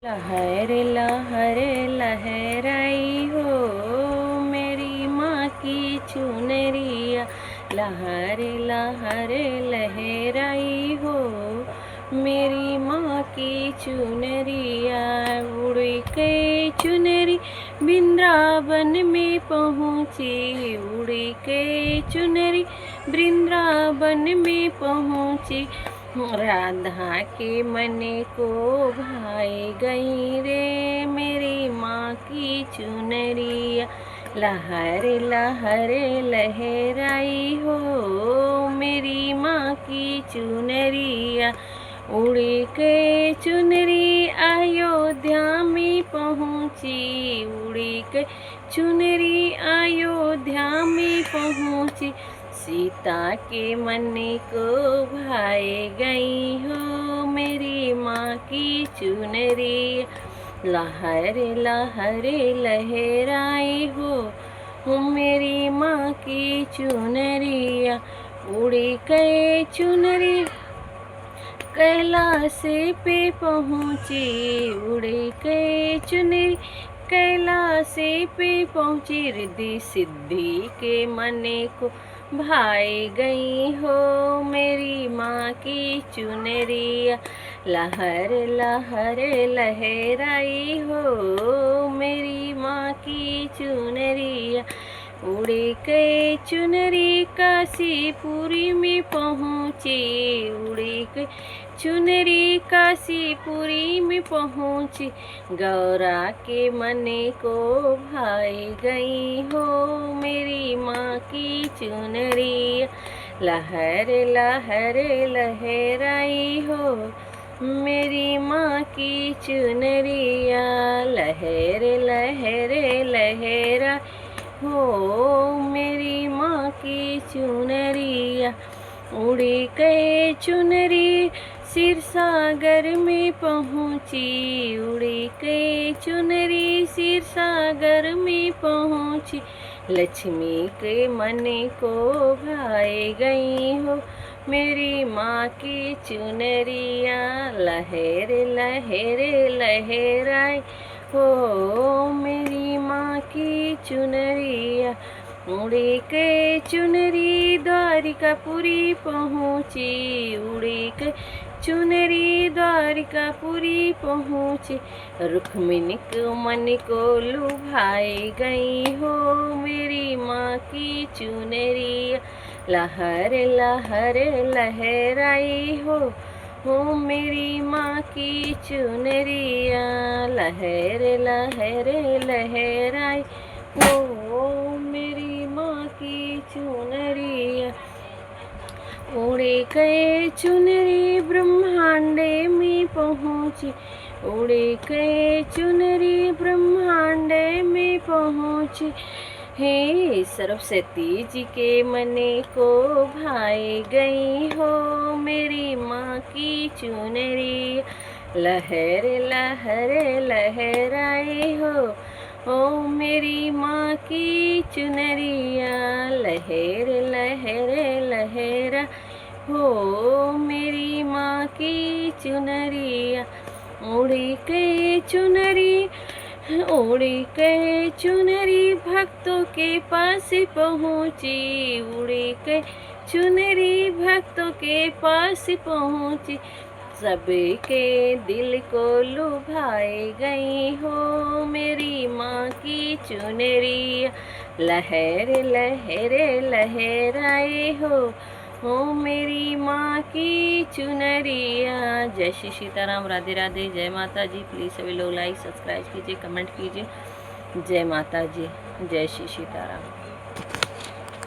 लहर लहर लहराई हो मेरी माँ की चुनरिया। लहर लहर लहराई हो मेरी माँ की चुनरिया। उड़ के चुनरी वृंदावन में पहुँची। उड़ के चुनरी वृंदावन में पहुँची। राधा के मन को भाई गई रे मेरी माँ की चुनरिया। लहर लहर लहराई हो मेरी माँ की चुनरिया। उड़ के चुनरी अयोध्या में पहुँची। उड़ के चुनरी अयोध्या में पहुँची। सीता के मन को भाई गई हो मेरी माँ की चुनरी। लहर लहर लहराई हो मेरी माँ की चुनरिया। उड़ के चुनरी कैलाश पे पहुँची। उड़ के चुनरी कैलाश पे पहुँची। रिद्धि सिद्धि के मन को भाई गई हो मेरी माँ की चुनरिया। लहर लहर लहराई हो मेरी माँ की चुनरिया। उड़ के चुनरी काशीपुरी में पहुँची। उड़ के चुनरी काशीपुरी में पहुँची। गौरा के मन को भाई गई हो मेरी माँ की चुनरिया। लहर लहर लहराई हो मेरी माँ की चुनरिया। लहर लहर लहरा हो मेरी माँ की चुनरिया। उड़ के चुनरी क्षीर सागर में पहुँची। उड़ के चुनरी क्षीर सागर में पहुँची। लक्ष्मी के मन को भाई गई हो मेरी माँ की चुनरिया। लहर लहर लहराई हो मेरी माँ की चुनरिया। उड़ के चुनरी द्वारिकापुरी पहुँची। उड़ के चुनरी द्वारिकापुरी पहुँची। रुक्मिणी के मन को लुभाई गई हो मेरी माँ की चुनरिया। लहर लहर लहराई हो मेरी माँ की चुनरिया। लहर लहर लहराई हो मेरी माँ की चुनरिया। उड़ के चुनरी ब्रह्मांडे में पहुँची। उड़ के चुनरी ब्रह्मांडे में पहुँची। हे सरस्वती जी के मन को भाई गई हो मेरी माँ की चुनरी। लहर लहर लहराई हो मेरी माँ की चुनरिया। लहर लहर लहरा हो मेरी माँ की चुनरिया। उड़ के चुनरी उड़ के चुनरी भक्तों के पास पहुँची। उड़ के चुनरी भक्तों के पास पहुँची। सबके दिल को लुभाई गई हो मेरी माँ की चुनरिया। लहर लहर लहराई हो मेरी माँ की चुनरिया। जय श्री सीताराम, राधे राधे, जय माता जी। प्लीज़ सभी लोग लाइक सब्सक्राइब कीजिए, कमेंट कीजिए। जय माता जी, जय श्री सीताराम।